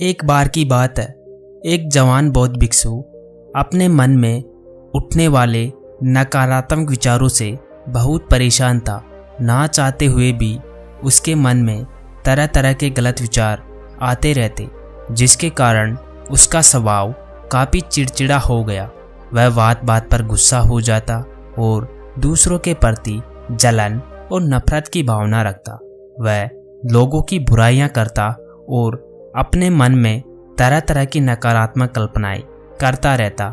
एक बार की बात है, एक जवान बौद्ध भिक्षु अपने मन में उठने वाले नकारात्मक विचारों से बहुत परेशान था। ना चाहते हुए भी उसके मन में तरह तरह के गलत विचार आते रहते, जिसके कारण उसका स्वभाव काफ़ी चिड़चिड़ा हो गया। वह बात बात पर गुस्सा हो जाता और दूसरों के प्रति जलन और नफरत की भावना रखता। वह लोगों की बुराइयां करता और अपने मन में तरह तरह की नकारात्मक कल्पनाएं करता रहता।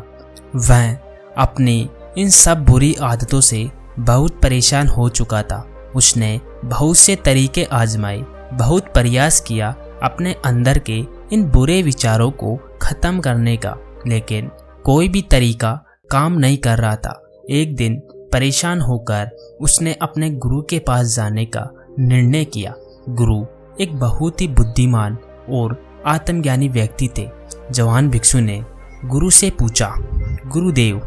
वह अपनी इन सब बुरी आदतों से बहुत परेशान हो चुका था। उसने बहुत से तरीके आजमाए, बहुत प्रयास किया अपने अंदर के इन बुरे विचारों को खत्म करने का, लेकिन कोई भी तरीका काम नहीं कर रहा था। एक दिन परेशान होकर उसने अपने गुरु के पास जाने का निर्णय किया। गुरु एक बहुत ही बुद्धिमान और आत्मज्ञानी व्यक्ति थे। जवान भिक्षु ने गुरु से पूछा, गुरुदेव,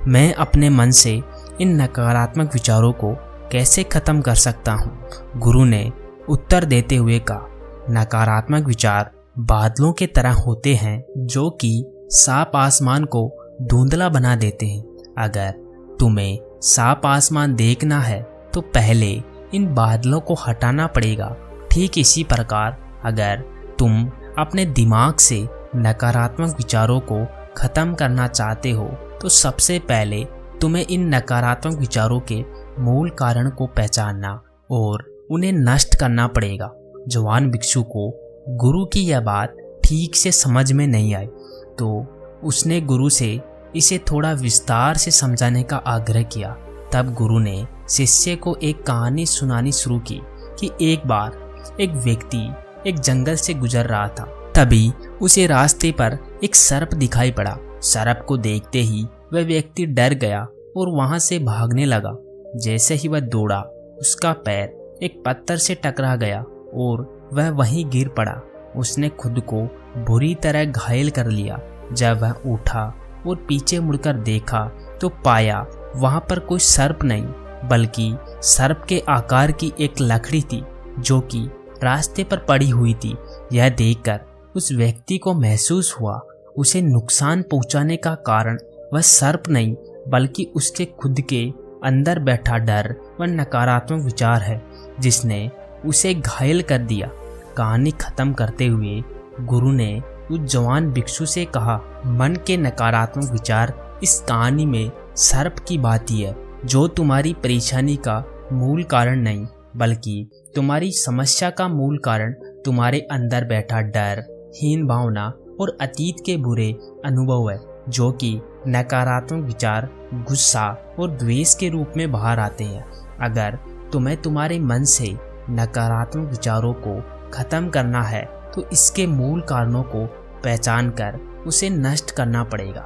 मैं अपने मन से इन नकारात्मक विचारों को कैसे खत्म कर सकता हूँ? गुरु ने उत्तर देते हुए कहा, नकारात्मक विचार बादलों के तरह होते हैं जो कि साफ आसमान को धुंधला बना देते हैं। अगर तुम्हें साफ आसमान देखना है तो पहले इन बादलों को हटाना पड़ेगा। ठीक इसी प्रकार अगर तुम अपने दिमाग से नकारात्मक विचारों को खत्म करना चाहते हो तो सबसे पहले तुम्हें इन नकारात्मक विचारों के मूल कारण को पहचानना और उन्हें नष्ट करना पड़ेगा। जवान भिक्षु को गुरु की यह बात ठीक से समझ में नहीं आई, तो उसने गुरु से इसे थोड़ा विस्तार से समझाने का आग्रह किया। तब गुरु ने शिष्य को एक कहानी सुनानी शुरू की कि एक बार एक व्यक्ति एक जंगल से गुजर रहा था। तभी उसे रास्ते पर एक सर्प दिखाई पड़ा। सर्प को देखते ही वह व्यक्ति डर गया और वहां से भागने लगा। जैसे ही वह दौड़ा, उसका पैर एक पत्थर से टकरा गया और वह वहीं गिर पड़ा। उसने खुद को बुरी तरह घायल कर लिया। जब वह उठा और पीछे मुड़कर देखा तो पाया वहां पर कोई सर्प नहीं, बल्कि सर्प के आकार की एक लकड़ी थी जो कि रास्ते पर पड़ी हुई थी। यह देखकर उस व्यक्ति को महसूस हुआ उसे नुकसान पहुंचाने का कारण वह सर्प नहीं, बल्कि उसके खुद के अंदर बैठा डर व नकारात्मक विचार है, जिसने उसे घायल कर दिया। कहानी खत्म करते हुए गुरु ने उस जवान भिक्षु से कहा, मन के नकारात्मक विचार इस कहानी में सर्प की बात ही है, जो तुम्हारी परेशानी का मूल कारण नहीं, बल्कि तुम्हारी समस्या का मूल कारण तुम्हारे अंदर बैठा डर, हीन भावना और अतीत के बुरे अनुभव है, जो कि नकारात्मक विचार, गुस्सा और द्वेष के रूप में बाहर आते हैं। अगर तुम्हें तुम्हारे मन से नकारात्मक विचारों को खत्म करना है तो इसके मूल कारणों को पहचान कर उसे नष्ट करना पड़ेगा।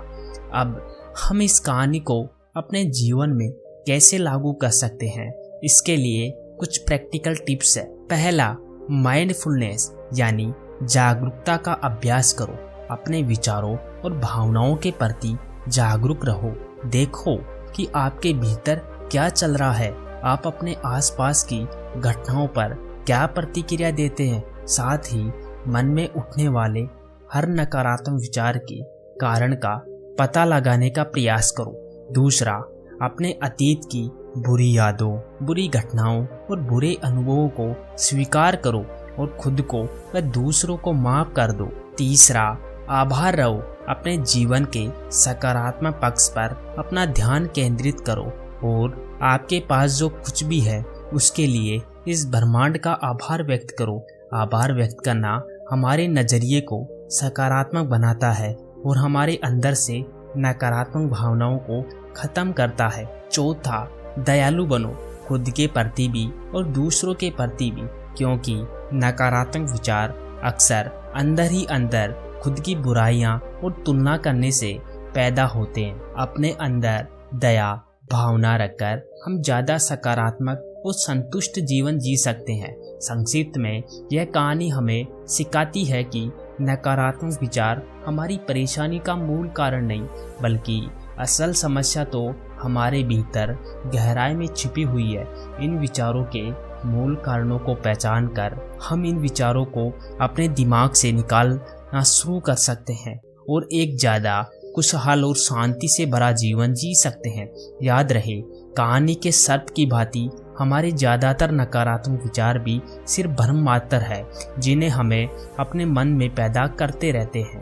अब हम इस कहानी को अपने जीवन में कैसे लागू कर सकते हैं, इसके लिए कुछ प्रैक्टिकल टिप्स है। पहला, माइंडफुलनेस यानी जागरूकता का अभ्यास करो। अपने विचारों और भावनाओं के प्रति जागरूक रहो। देखो कि आपके भीतर क्या चल रहा है। आप अपने आसपास की घटनाओं पर क्या प्रतिक्रिया देते हैं। साथ ही मन में उठने वाले हर नकारात्मक विचार के कारण का पता लगाने का प्रयास करो। दूसरा, अपने अतीत की बुरी यादों, बुरी घटनाओं और बुरे अनुभवों को स्वीकार करो और खुद को व दूसरों को माफ कर दो। तीसरा, आभार रहो। अपने जीवन के सकारात्मक पक्ष पर अपना ध्यान केंद्रित करो और आपके पास जो कुछ भी है उसके लिए इस ब्रह्मांड का आभार व्यक्त करो। आभार व्यक्त करना हमारे नजरिए को सकारात्मक बनाता है और हमारे अंदर से नकारात्मक भावनाओं को खत्म करता है। चौथा, दयालु बनो, खुद के प्रति भी और दूसरों के प्रति भी, क्योंकि नकारात्मक विचार अक्सर अंदर ही अंदर खुद की बुराइयां और तुलना करने से पैदा होते हैं। अपने अंदर दया भावना रखकर हम ज़्यादा सकारात्मक और संतुष्ट जीवन जी सकते हैं। संक्षिप्त में यह कहानी हमें सिखाती है कि नकारात्मक विचार हमारी परेशानी का मूल कारण नहीं, बल्कि असल समस्या तो हमारे भीतर गहराई में छिपी हुई है। इन विचारों के मूल कारणों को पहचान कर हम इन विचारों को अपने दिमाग से निकाल शुरू कर सकते हैं और एक ज़्यादा खुशहाल और शांति से भरा जीवन जी सकते हैं। याद रहे, कहानी के सर्प की भांति हमारे ज़्यादातर नकारात्मक विचार भी सिर्फ भ्रम मात्र है, जिन्हें हमें अपने मन में पैदा करते रहते हैं।